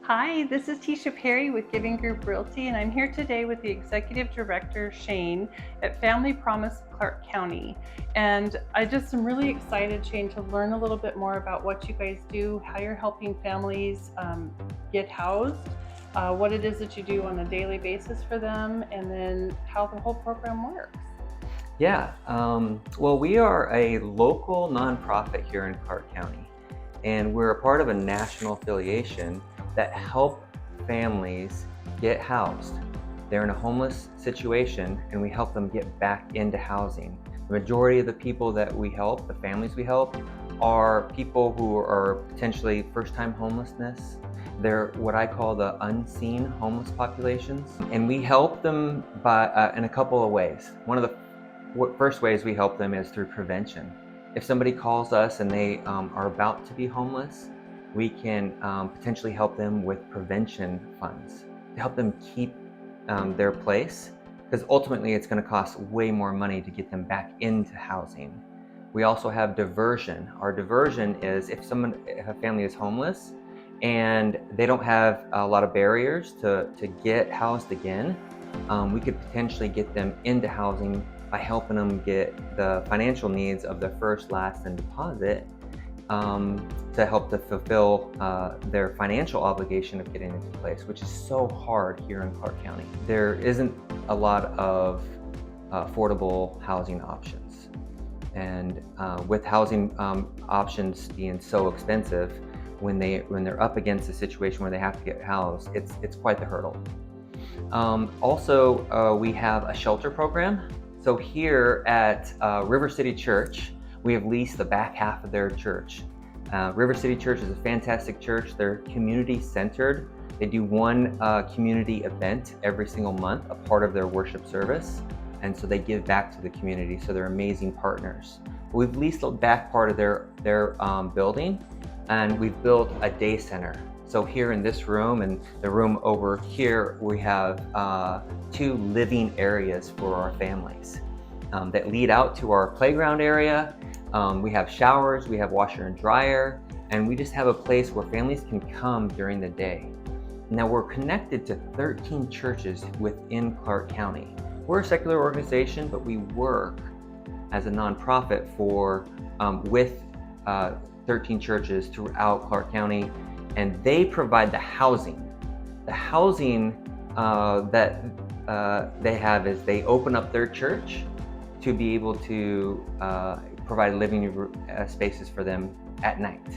Hi, this is Tisha Perry with Giving Group Realty, and I'm here today with the Executive Director, Shane, at Family Promise Clark County. And I just am really excited, Shane, to learn a little bit more about what you guys do, how you're helping families get housed, what it is that you do on a daily basis for them, and then how the whole program works. Yeah, well, we are a local nonprofit here in Clark County, and we're a part of a national affiliation that help families get housed. They're in a homeless situation, and we help them get back into housing. The majority of the people that we help, the families we help, are people who are potentially first-time homelessness. They're what I call the unseen homeless populations, and we help them in a couple of ways. One of the first ways we help them is through prevention. If somebody calls us and they are about to be homeless, we can potentially help them with prevention funds to help them keep their place, because ultimately it's going to cost way more money to get them back into housing. We also have diversion. Our diversion is if a family is homeless and they don't have a lot of barriers to get housed again, we could potentially get them into housing by helping them get the financial needs of their first, last, and deposit to help to fulfill their financial obligation of getting into place, which is so hard here in Clark County. There isn't a lot of affordable housing options. And with housing options being so expensive, when they're up against a situation where they have to get housed, it's quite the hurdle. Also, we have a shelter program. So here at River City Church, we have leased the back half of their church. River City Church is a fantastic church. They're community centered. They do one community event every single month, a part of their worship service. And so they give back to the community, so they're amazing partners. We've leased the back part of their building, and we've built a day center. So here in this room and the room over here, we have 2 living areas for our families that lead out to our playground area. We have showers, we have washer and dryer, and we just have a place where families can come during the day. Now we're connected to 13 churches within Clark County. We're a secular organization, but we work as a nonprofit with 13 churches throughout Clark County, and they provide the housing. The housing that they have is they open up their church to be able to provide living spaces for them at night.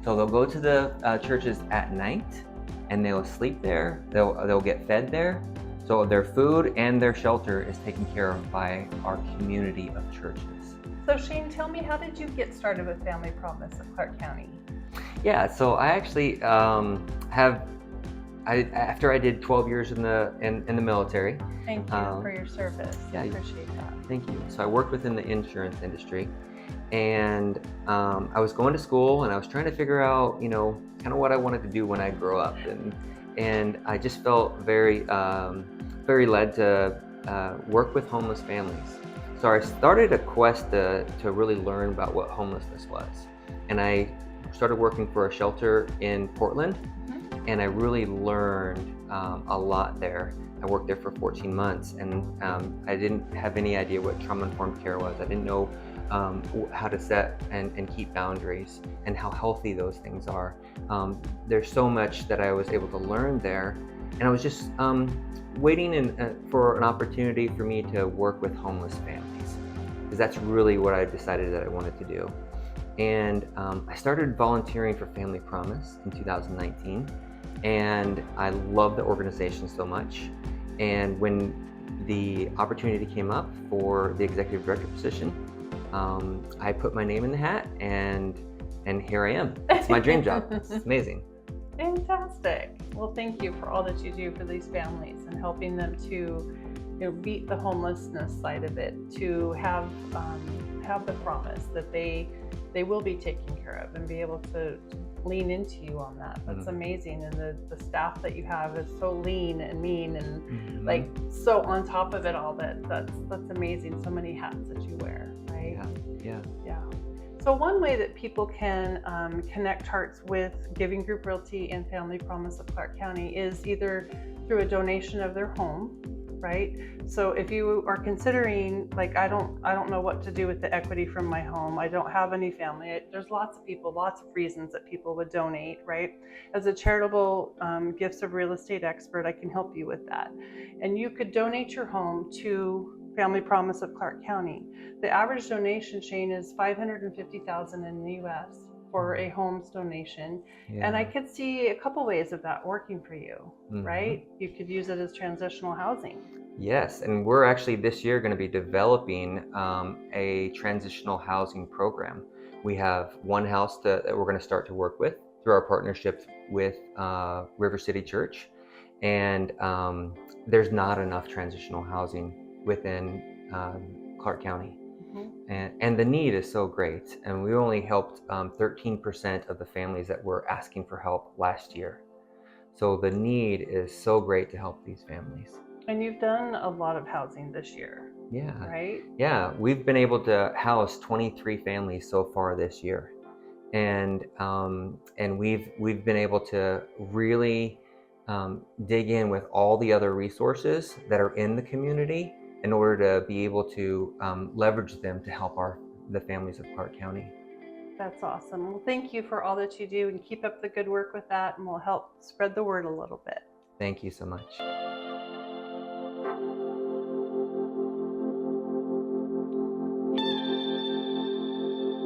So they'll go to the churches at night and they'll sleep there. They'll get fed there. So their food and their shelter is taken care of by our community of churches. So Shane, tell me, how did you get started with Family Promise of Clark County? Yeah, so I actually after I did 12 years in the military. Thank you for your service. Yeah, I appreciate that. Thank you. So I worked within the insurance industry, and I was going to school and I was trying to figure out, kind of what I wanted to do when I grow up, and I just felt very led to work with homeless families. So I started a quest to really learn about what homelessness was, and I started working for a shelter in Portland, and I really learned a lot there. I worked there for 14 months, and I didn't have any idea what trauma-informed care was. I didn't know how to set and keep boundaries and how healthy those things are. There's so much that I was able to learn there, and I was just waiting for an opportunity for me to work with homeless families, because that's really what I decided that I wanted to do. And I started volunteering for Family Promise in 2019, and I love the organization so much. And when the opportunity came up for the executive director position, I put my name in the hat, and here I am. It's my dream job. It's amazing. Fantastic. Well, thank you for all that you do for these families and helping them to beat the homelessness side of it, to have the promise that they will be taken care of and be able to lean into you on that. That's amazing. And the staff that you have is so lean and mean and like so on top of it all. That's amazing. So many hats that you wear, right? Yeah. Yeah. So one way that people can connect hearts with Giving Group Realty and Family Promise of Clark County is either through a donation of their home, right? So if you are considering, like, I don't know what to do with the equity from my home, I don't have any family, there's lots of people, lots of reasons that people would donate, right? As a charitable gifts of real estate expert, I can help you with that. And you could donate your home to Family Promise of Clark County. The average donation, Shane, is $550,000 in the US for a home's donation. Yeah. And I could see a couple ways of that working for you, Mhm. right? You could use it as transitional housing. Yes, and we're actually this year going to be developing a transitional housing program. We have one house that we're going to start to work with through our partnerships with River City Church, and there's not enough transitional housing within Clark County. And the need is so great, and we only helped 13% of the families that were asking for help last year. So the need is so great to help these families. And you've done a lot of housing this year, Yeah. right? Yeah, we've been able to house 23 families so far this year, and we've been able to really dig in with all the other resources that are in the community in order to be able to leverage them to help the families of Clark County. That's awesome. Well, thank you for all that you do, and keep up the good work with that, and we'll help spread the word a little bit. Thank you so much.